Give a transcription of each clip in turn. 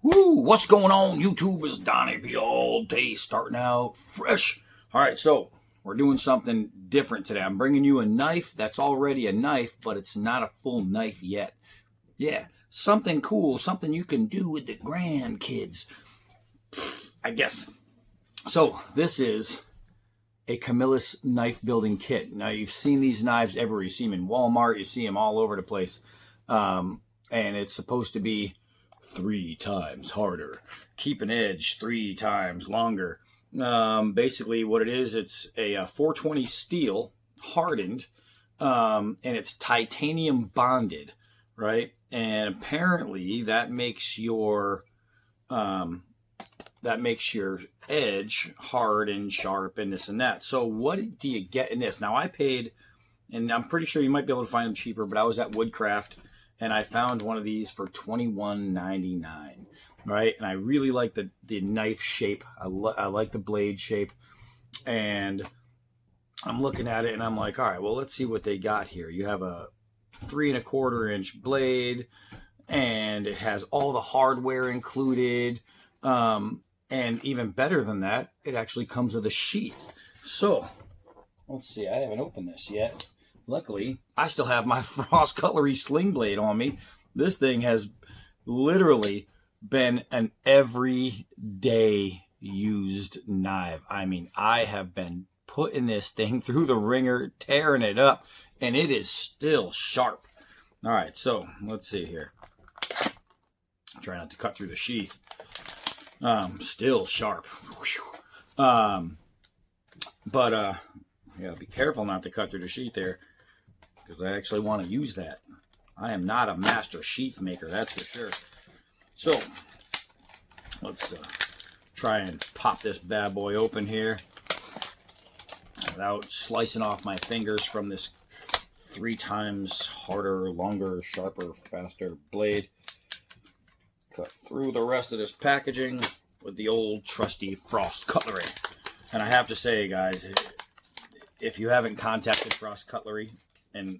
Woo! What's going on, YouTube? It's Donnie B all day, starting out fresh. All right, so we're doing something different today. I'm bringing you a knife that's already a knife, but it's not a full knife yet. Yeah, something cool, something you can do with the grandkids, I guess. So this is a Camillus knife building kit. Now, you've seen these knives everywhere. You see them in Walmart. You see them all over the place. And it's supposed to be 3 times harder, keep an edge 3 times longer. Basically what it is, it's a 420 steel, hardened, and it's titanium bonded, right? And apparently that makes your edge hard and sharp and this and that. So what do you get in this? Now I paid, and I'm pretty sure you might be able to find them cheaper, but I was at Woodcraft and I found one of these for $21.99, right? And I really like the knife shape. I like the blade shape. And I'm looking at it and I'm like, all right, well, let's see what they got here. You have a 3 1/4 inch blade, and it has all the hardware included. And even better than that, it actually comes with a sheath. So let's see, I haven't opened this yet. Luckily, I still have my Frost Cutlery sling blade on me. This thing has literally been an everyday used knife. I mean, I have been putting this thing through the ringer, tearing it up, and it is still sharp. All right, so let's see here. Try not to cut through the sheath. Still sharp. But you gotta be careful not to cut through the sheath there, because I actually want to use that. I am not a master sheath maker, that's for sure. So let's try and pop this bad boy open here without slicing off my fingers from this 3 times harder, longer, sharper, faster blade. Cut through the rest of this packaging with the old trusty Frost Cutlery. And I have to say, guys, if you haven't contacted Frost Cutlery and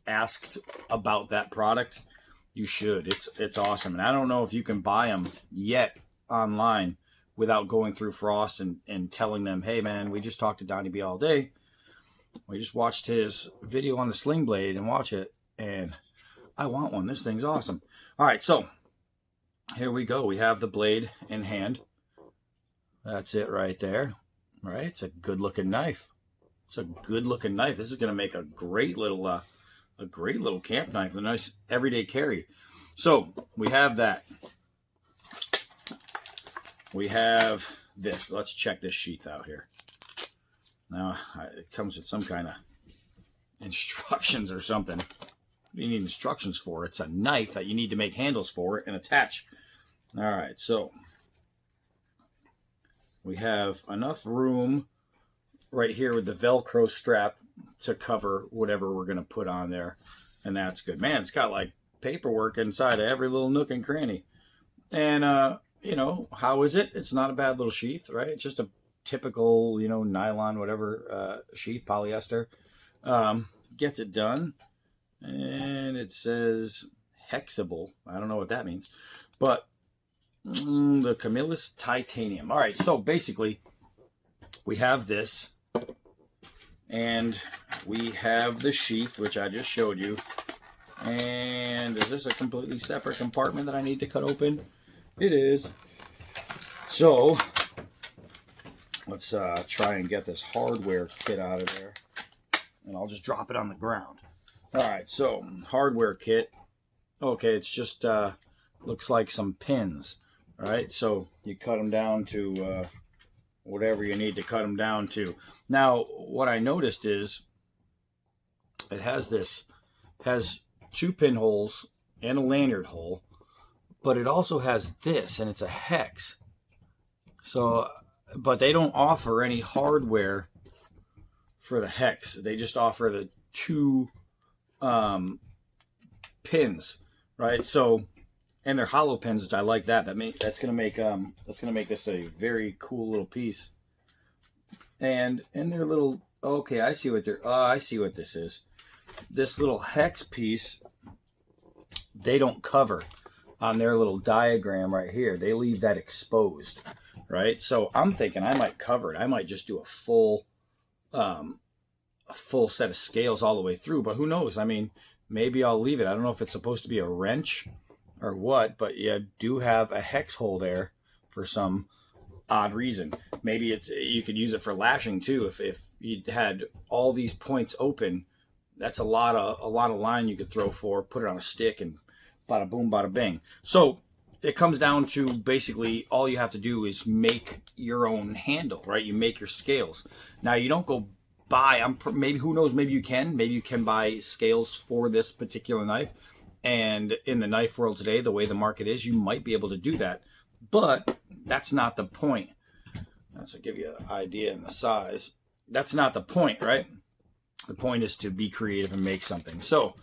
asked about that product, you should. It's awesome. And I don't know if you can buy them yet online without going through Frost and telling them, hey man, we just talked to Donnie B all day. We just watched his video on the sling blade and watch it, and I want one. This thing's awesome. All right, so here we go. We have the blade in hand. That's it right there. Right? It's a good looking knife. It's a good looking knife. This is going to make a great little camp knife, a nice everyday carry. So we have that. We have this. Let's check this sheath out here. Now it comes with some kind of instructions or something. You need instructions for it. It's a knife that you need to make handles for and attach. All right, so we have enough room right here with the Velcro strap to cover whatever we're going to put on there, and that's good. Man, it's got like paperwork inside of every little nook and cranny. And you know, how is it? It's not a bad little sheath, right? It's just a typical, you know, nylon whatever sheath, polyester. Gets it done. And it says Hexibel. I don't know what that means, but the Camillus titanium. All right, so basically we have this, and we have the sheath, which I just showed you. And is this a completely separate compartment that I need to cut open? It is. So let's try and get this hardware kit out of there, and I'll just drop it on the ground. All right, so hardware kit. Okay, it's just looks like some pins, right? So you cut them down to whatever you need to cut them down to. Now, what I noticed is it has 2 pinholes and a lanyard hole, but it also has this, and it's a hex. So, but they don't offer any hardware for the hex. They just offer the 2 pins, right? So, and they're hollow pins, which I like that. That's gonna make this a very cool little piece. And they're little. Okay, I see what this is. This little hex piece, they don't cover. on their little diagram right here, they leave that exposed, right? So I'm thinking I might cover it. I might just do a full set of scales all the way through, but who knows? I mean, maybe I'll leave it. I don't know if it's supposed to be a wrench or what, but you do have a hex hole there for some odd reason. Maybe it's, you could use it for lashing too. If you had all these points open, that's a lot of line you could throw for, put it on a stick, and bada boom, bada bing. So it comes down to basically all you have to do is make your own handle, right? You make your scales. Now you don't go buy, maybe, who knows, maybe you can buy scales for this particular knife. And in the knife world today, the way the market is, you might be able to do that. But that's not the point. That's to give you an idea in the size. That's not the point, right? The point is to be creative and make something. So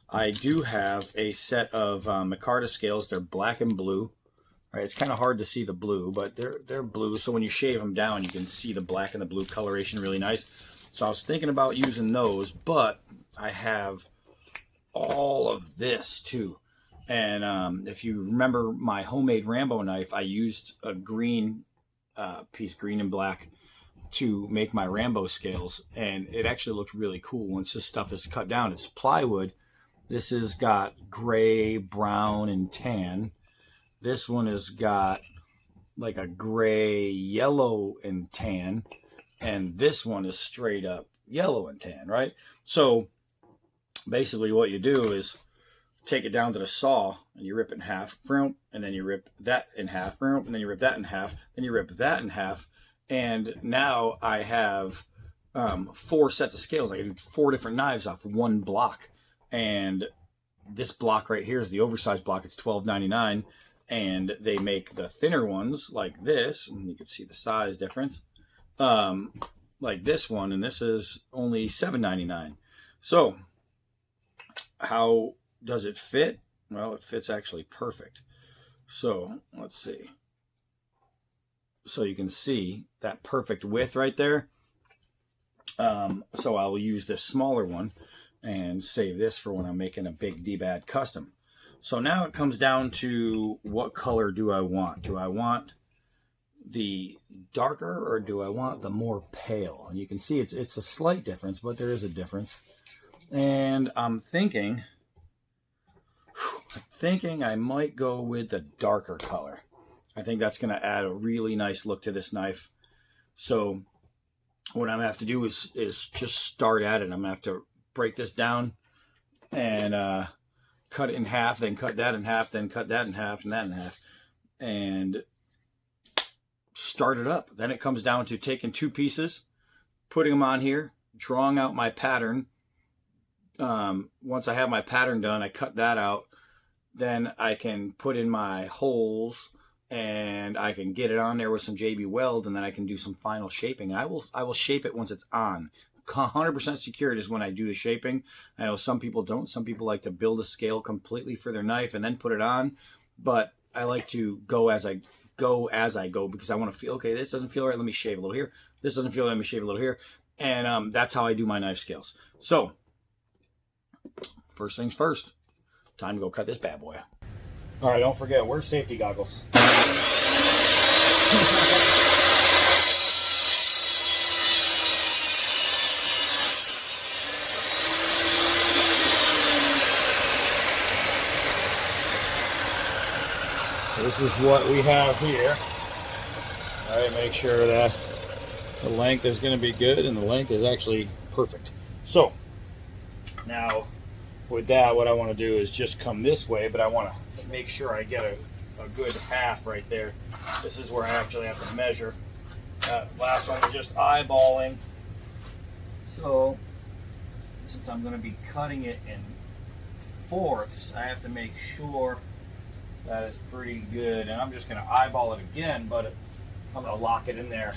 I do have a set of micarta scales. They're black and blue. Right? It's kind of hard to see the blue, but they're blue. So when you shave them down, you can see the black and the blue coloration really nice. So I was thinking about using those, but I have all of this too. And if you remember my homemade Rambo knife, I used a green piece, green and black, to make my Rambo scales. And it actually looks really cool once this stuff is cut down. It's plywood. This has got gray, brown, and tan. This one has got like a gray, yellow, and tan. And this one is straight up yellow and tan, right? So basically what you do is take it down to the saw and you rip it in half, and then you rip that in half, and then you rip that in half, then you rip that in half. And now I have 4 sets of scales. I can do 4 different knives off one block. And this block right here is the oversized block. It's $12.99. And they make the thinner ones like this, and you can see the size difference, like this one, and this is only $7.99. So how does it fit? Well, it fits actually perfect. So let's see. So you can see that perfect width right there. So I'll use this smaller one and save this for when I'm making a big D-Bad custom. So now it comes down to, what color do I want? Do I want the darker or do I want the more pale? And you can see it's a slight difference, but there is a difference. And I'm thinking I might go with the darker color. I think that's going to add a really nice look to this knife. So what I'm going to have to do is just start at it. I'm going to have to break this down and cut it in half, then cut that in half, then cut that in half, and that in half, and start it up. Then it comes down to taking 2 pieces, putting them on here, drawing out my pattern. Once I have my pattern done, I cut that out. Then I can put in my holes, and I can get it on there with some JB Weld, and then I can do some final shaping. I will shape it once it's on. 100% secured is when I do the shaping. I know some people don't. Some people like to build a scale completely for their knife and then put it on. But I like to go as I go because I want to feel, okay, this doesn't feel right. Let me shave a little here. This doesn't feel right. Let me shave a little here. And that's how I do my knife scales. So first things first, time to go cut this bad boy. All right, don't forget, wear safety goggles. This is what we have here. All right, make sure that the length is going to be good and the length is actually perfect. So now with that, what I want to do is just come this way, but I want to make sure I get a good half right there. This is where I actually have to measure. That last one was just eyeballing. So since I'm going to be cutting it in 4ths, I have to make sure that is pretty good. And I'm just going to eyeball it again, but I'm going to lock it in there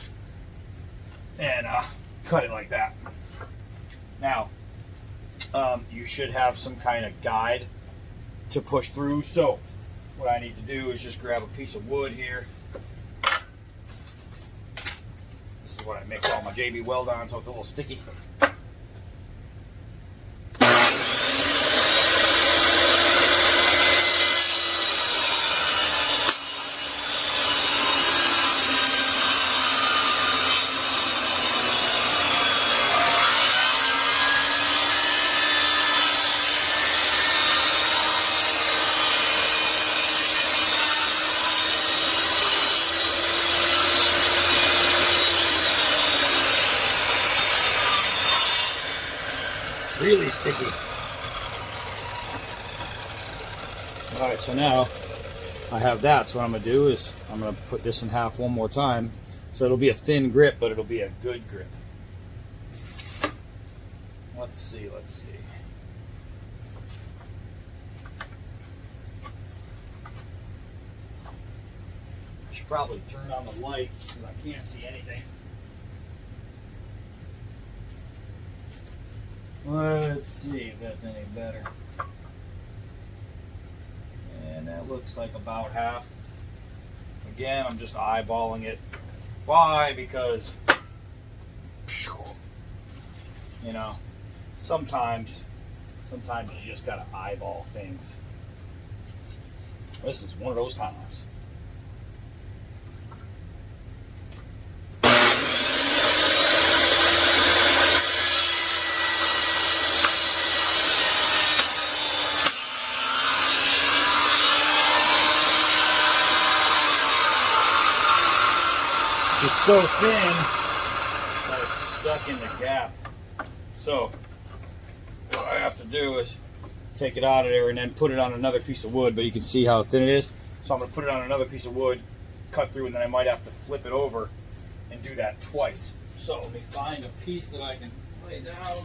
and cut it like that. Now, you should have some kind of guide to push through. So what I need to do is just grab a piece of wood here. This is what I mix all my JB Weld on, so it's a little sticky. really sticky. All right, so now I have that. So what I'm gonna do is I'm gonna put this in half one more time. So it'll be a thin grip, but it'll be a good grip. Let's see. I should probably turn on the light because I can't see anything. Let's see if that's any better. And that looks like about half. Again, I'm just eyeballing it. Why? Because, you know, sometimes you just gotta eyeball things. This is one of those times. It's so thin that it's stuck in the gap. So what I have to do is take it out of there and then put it on another piece of wood, but you can see how thin it is. So I'm going to put it on another piece of wood, cut through, and then I might have to flip it over and do that twice. So let me find a piece that I can lay down.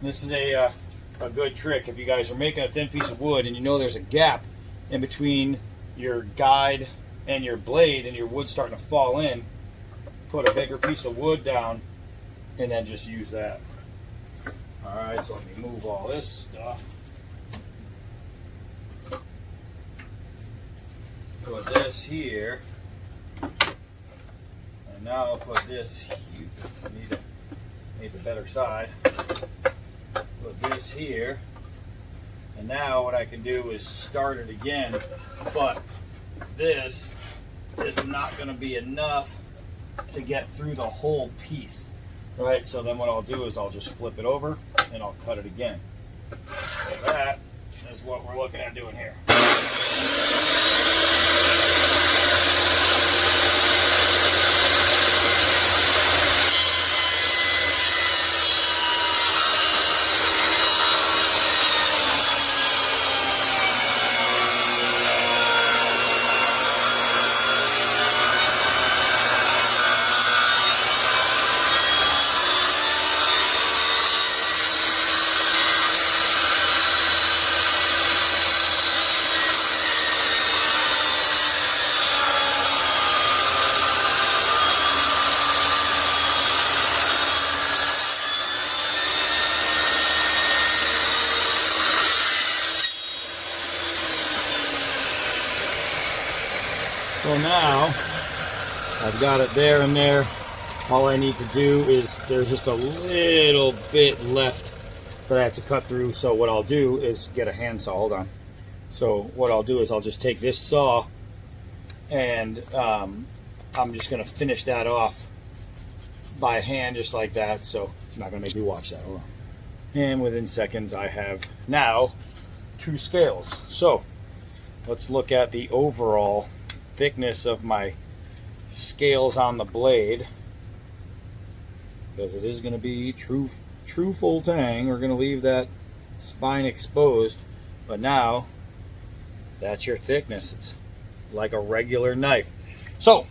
This is a good trick if you guys are making a thin piece of wood and you know there's a gap in between your guide and your blade and your wood's starting to fall in. Put a bigger piece of wood down and then just use that. Alright, so let me move all this stuff. Put this here. And now I'll put this here. Need the better side. Put this here. And now what I can do is start it again, but this is not going to be enough to get through the whole piece. Right, so then what I'll do is I'll just flip it over and I'll cut it again. So that is what we're looking at doing here. So now I've got it there and there. All I need to do is there's just a little bit left that I have to cut through. So what I'll do is get a handsaw. Hold on. So what I'll do is I'll just take this saw and I'm just going to finish that off by hand just like that. So I'm not going to make you watch that. Hold on. And within seconds I have now 2 scales. So let's look at the overall thickness of my scales on the blade, because it is going to be true full tang. We're going to leave that spine exposed, but now that's your thickness. It's like a regular knife. So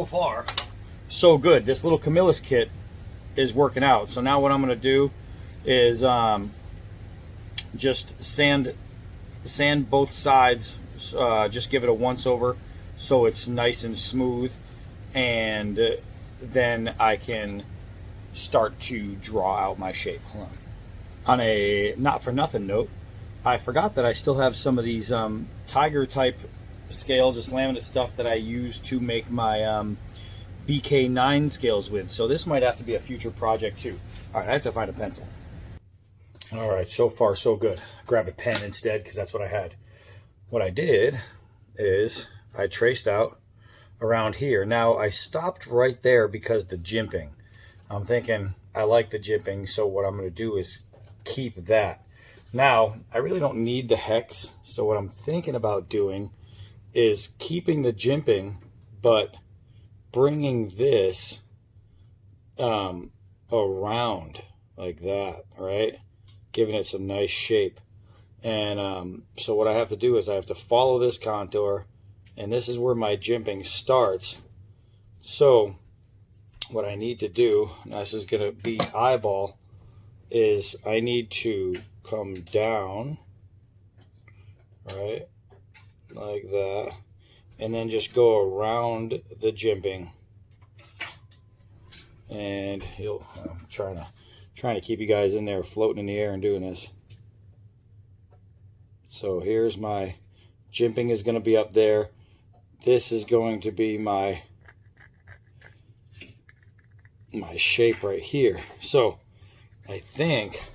far so good. This little Camillus kit is working out. So now what I'm going to do is just sand both sides. Just give it a once over so it's nice and smooth, and then I can start to draw out my shape. Hold on. On a not for nothing note, I forgot that I still have some of these tiger type scales, this laminate stuff that I use to make my BK9 scales with. So this might have to be a future project too. All right, I have to find a pencil. All right, so far so good. I grabbed a pen instead because that's what I had. What I did is I traced out around here. Now I stopped right there because the jimping. I'm thinking I like the jimping, so what I'm going to do is keep that. Now I really don't need the hex, so what I'm thinking about doing is keeping the jimping, but bringing this around like that, right? Giving it some nice shape. And so what I have to do is I have to follow this contour, and this is where my jimping starts. So what I need to do, and this is going to be eyeball, is I need to come down, right, like that, and then just go around the jimping. And I'm trying to keep you guys in there floating in the air and doing this. So here's my jimping is going to be up there. This is going to be my shape right here. So I think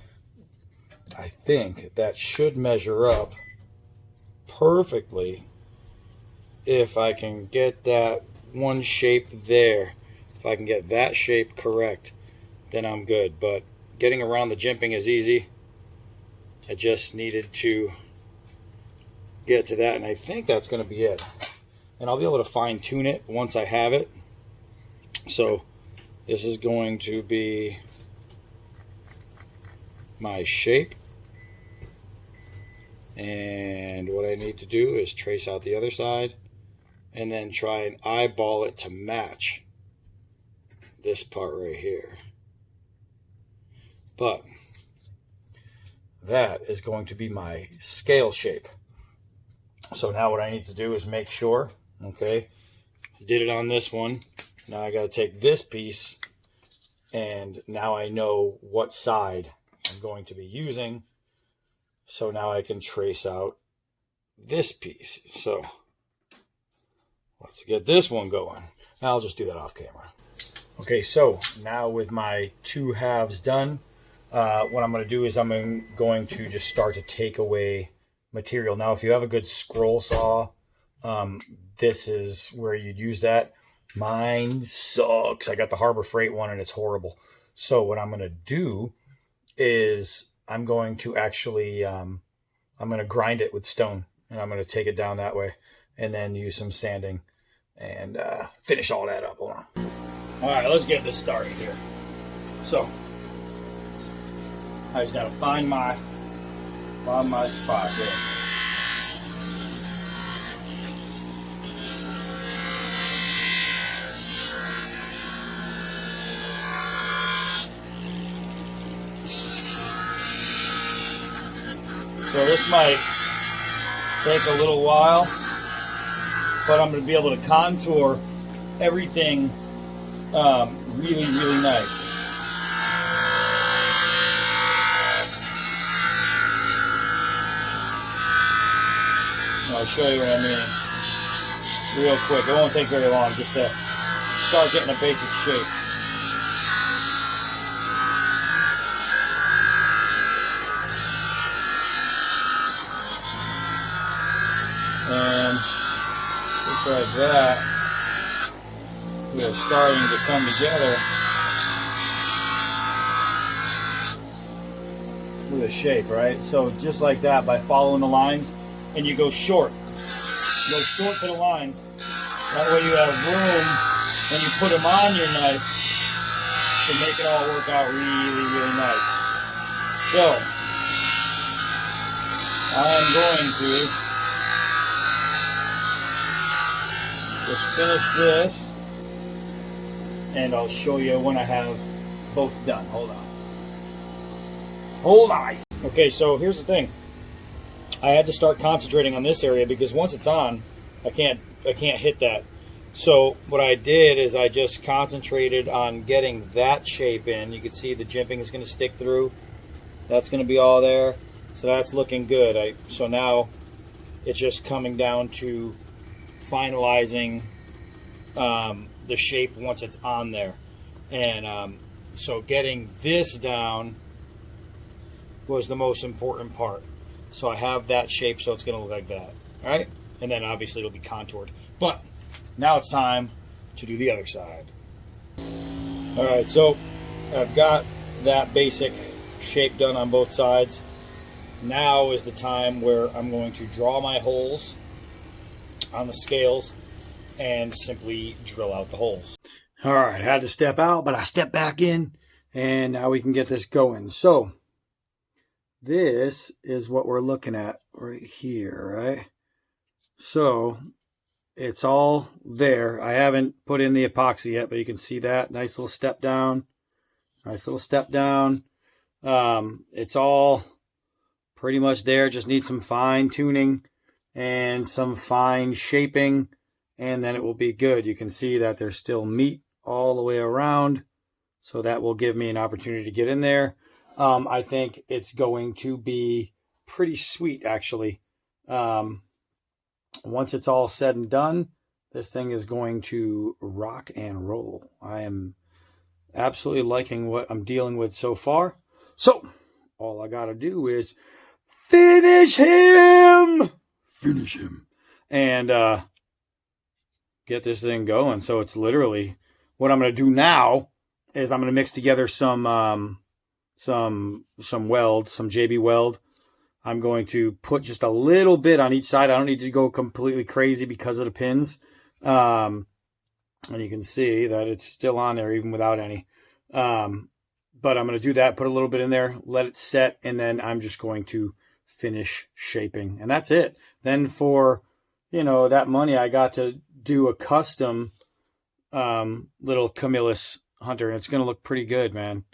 that should measure up perfectly if I can get that one shape there. If I can get that shape correct, then I'm good. But getting around the jimping is easy. I just needed to get to that, and I think that's going to be it. And I'll be able to fine tune it once I have it. So this is going to be my shape. And what I need to do is trace out the other side and then try and eyeball it to match this part right here. But that is going to be my scale shape. So now what I need to do is make sure, okay, did it on this one. Now I got to take this piece, and now I know what side I'm going to be using. So now I can trace out this piece. So let's get this one going. Now I'll just do that off camera. Okay, so now with my two halves done, what I'm going to do is I'm going to just start to take away material. Now, if you have a good scroll saw, this is where you'd use that. Mine sucks. I got the Harbor Freight one and it's horrible. So what I'm going to do is I'm going to actually, I'm going to grind it with stone, and I'm going to take it down that way and then use some sanding and finish all that up. Hold on. All right, let's get this started here. So I just got to find my spot here. So this might take a little while, but I'm going to be able to contour everything really, really nice. I'll show you what I mean real quick. It won't take very long just to start getting a basic shape. And just like that, we are starting to come together with a shape, right? So just like that, by following the lines, and you go short. You go short to the lines. That way you have room when you put them on your knife to make it all work out really, really nice. So, I'm going to just finish this, and I'll show you when I have both done. Hold on. Hold on. Okay, so here's the thing. I had to start concentrating on this area because once it's on, I can't hit that. So what I did is I just concentrated on getting that shape in. You can see the jimping is going to stick through. That's going to be all there. So that's looking good. So now it's just coming down to finalizing the shape once it's on there. And so getting this down was the most important part. So I have that shape, so it's going to look like that. All right? And then obviously it'll be contoured. But now it's time to do the other side. All right, so I've got that basic shape done on both sides. Now is the time where I'm going to draw my holes on the scales and simply drill out the holes. All right, I had to step out, but I stepped back in, and now we can get this going. So this is what we're looking at right here, right? So it's all there. I haven't put in the epoxy yet, but you can see that. Nice little step down. Nice little step down. It's all pretty much there. Just need some fine tuning and some fine shaping, and then it will be good. You can see that there's still meat all the way around, so that will give me an opportunity to get in there. I think it's going to be pretty sweet, actually. Once it's all said and done, this thing is going to rock and roll. I am absolutely liking what I'm dealing with so far. So all I got to do is finish him, and get this thing going. So it's literally what I'm going to do now is I'm going to mix together some weld, some JB weld. I'm going to put just a little bit on each side. I don't need to go completely crazy because of the pins. And you can see that it's still on there even without any. But I'm going to do that, put a little bit in there, let it set, and then I'm just going to finish shaping. And that's it. Then for, that money, I got to do a custom little Camillus hunter. And it's going to look pretty good, man.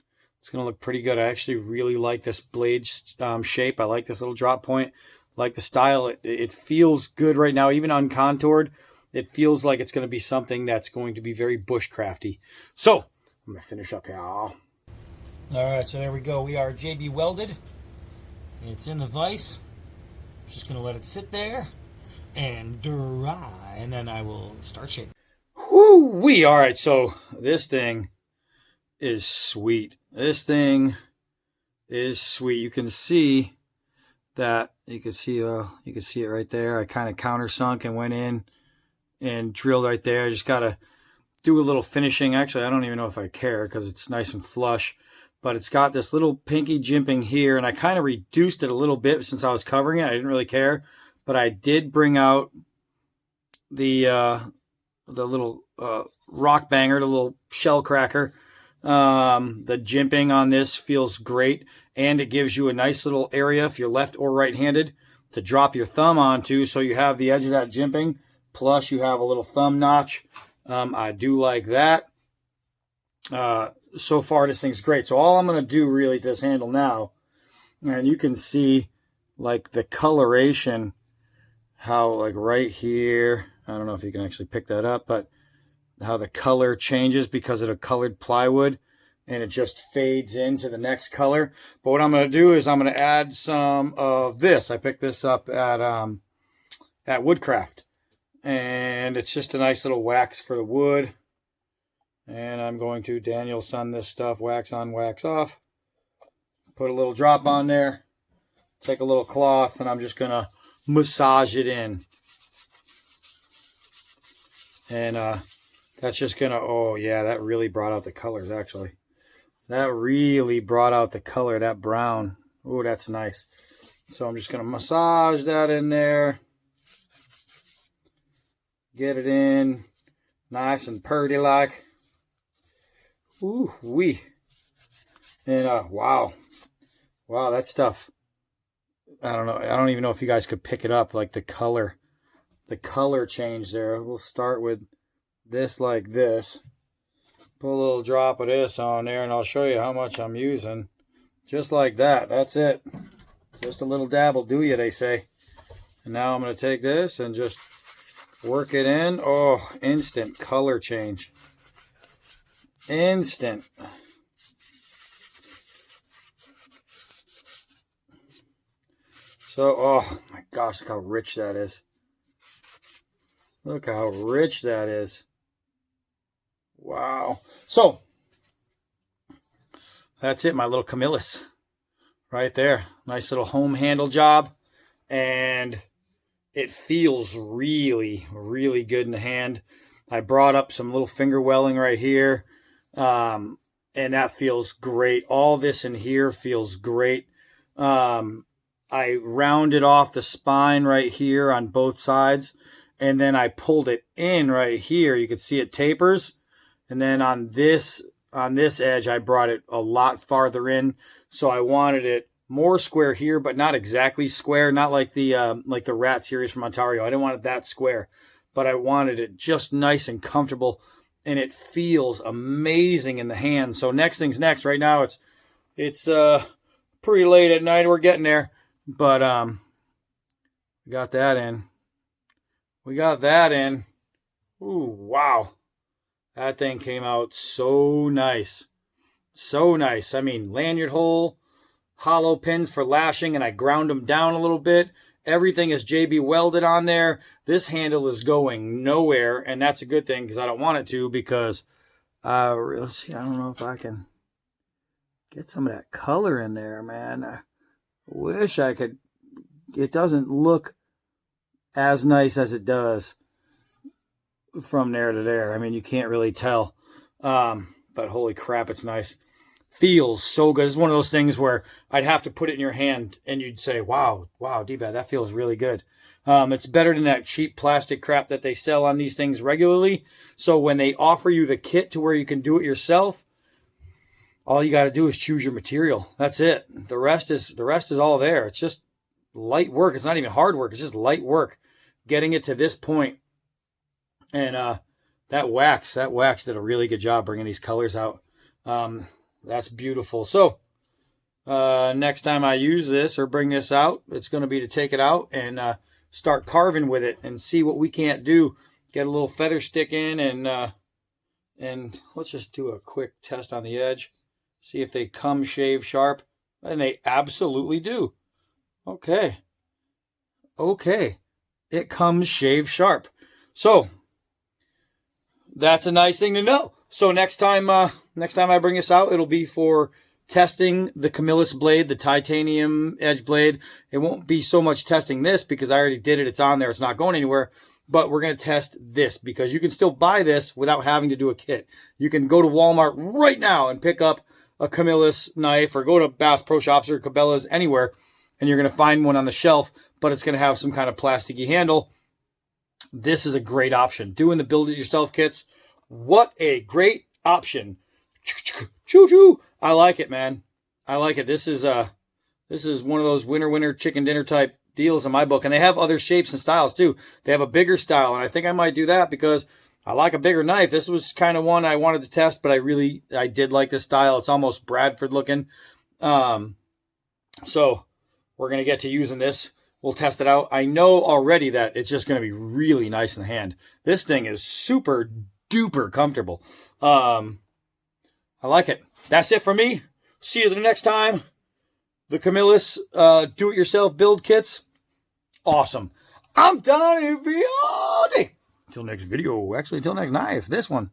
It's going to look pretty good. I actually really like this blade shape. I like this little drop point. I like the style. It feels good right now, even uncontoured. It feels like it's going to be something that's going to be very bushcrafty. So I'm going to finish up here. All right, so there we go. We are JB welded. It's in the vise. Just going to let it sit there and dry, and then I will start shaping. Whoo-wee! All right, so this thing is sweet. This thing is sweet. You can see that. You can see it right there. I kind of countersunk and went in and drilled right there. I just got to do a little finishing. Actually, I don't even know if I care because it's nice and flush. But it's got this little pinky jimping here, and I kind of reduced it a little bit since I was covering it. I didn't really care, but I did bring out the little rock banger, the little shell cracker. The jimping on this feels great, and it gives you a nice little area if you're left or right-handed to drop your thumb onto, so you have the edge of that jimping, plus you have a little thumb notch. I do like that. So far, this thing's great. So all I'm going to do really to this handle now, and you can see like the coloration, how like right here, I don't know if you can actually pick that up, but how the color changes because of the colored plywood, and it just fades into the next color. But what I'm going to do is I'm going to add some of this. I picked this up at Woodcraft, and it's just a nice little wax for the wood. And I'm going to Daniel Sun this stuff, wax on, wax off. Put a little drop on there. Take a little cloth, and I'm just going to massage it in. And that's just going to, oh yeah, that really brought out the colors, actually. That really brought out the color, that brown. Oh, that's nice. So I'm just going to massage that in there. Get it in nice and purty like. Ooh-wee. And wow, that stuff, I don't know, I don't even know if you guys could pick it up, like the color change there. We'll start with this like this, put a little drop of this on there, and I'll show you how much I'm using. Just like that. That's it. Just a little dab will do you, they say. And now I'm going to take this and just work it in. Oh, instant color change. Instant. So, oh my gosh, look how rich that is. Look how rich that is. Wow. So, that's it, my little Camillus. Right there. Nice little home handle job. And it feels really, really good in the hand. I brought up some little finger welling right here. And that feels great. All this in here feels great. I rounded off the spine right here on both sides, and then I pulled it in right here. You can see it tapers, And then on this edge, I brought it a lot farther in. So I wanted it more square here, but not exactly square, not like the Rat series from Ontario. I didn't want it that square, but I wanted it just nice and comfortable, and it feels amazing in the hand. So next thing's next. Right now it's pretty late at night. We're getting there, but we got that in. We got that in. Ooh, wow. That thing came out so nice. So nice. I mean, lanyard hole, hollow pins for lashing, and I ground them down a little bit. Everything is JB welded on there. This handle is going nowhere, and that's a good thing because I don't want it to, because let's see, I don't know if I can get some of that color in there, man. I wish I could. It doesn't look as nice as it does from there to there. I mean, you can't really tell, but holy crap, it's nice. Feels so good. It's one of those things where I'd have to put it in your hand and you'd say, wow, D-Bad, that feels really good. It's better than that cheap plastic crap that they sell on these things regularly. So when they offer you the kit to where you can do it yourself, all you got to do is choose your material. That's it. The rest is all there. It's just light work. It's not even hard work. It's just light work getting it to this point. And that wax did a really good job bringing these colors out. That's beautiful. So next time I use this or bring this out, it's going to be to take it out and start carving with it and see what we can't do. Get a little feather stick in, and let's just do a quick test on the edge. See if they come shave sharp. And they absolutely do. Okay. It comes shave sharp. So that's a nice thing to know. So next time I bring this out, it'll be for testing the Camillus blade, the titanium edge blade. It won't be so much testing this because I already did it. It's on there. It's not going anywhere. But we're going to test this because you can still buy this without having to do a kit. You can go to Walmart right now and pick up a Camillus knife, or go to Bass Pro Shops or Cabela's, anywhere, and you're going to find one on the shelf, but it's going to have some kind of plasticky handle. This is a great option. Doing the build-it-yourself kits, what a great option. Choo-choo. I like it, man. I like it. This is one of those winner chicken dinner type deals in my book. And they have other shapes and styles too. They have a bigger style, and I think I might do that because I like a bigger knife. This was kind of one I wanted to test, but I did like this style. It's almost Bradford looking. So we're going to get to using this. We'll test it out. I know already that it's just going to be really nice in the hand. This thing is super duper comfortable. I like it. That's it for me. See you the next time. The Camillus do-it-yourself build kits. Awesome. I'm done. It'll be all day. Until next video. Actually, until next knife. This one.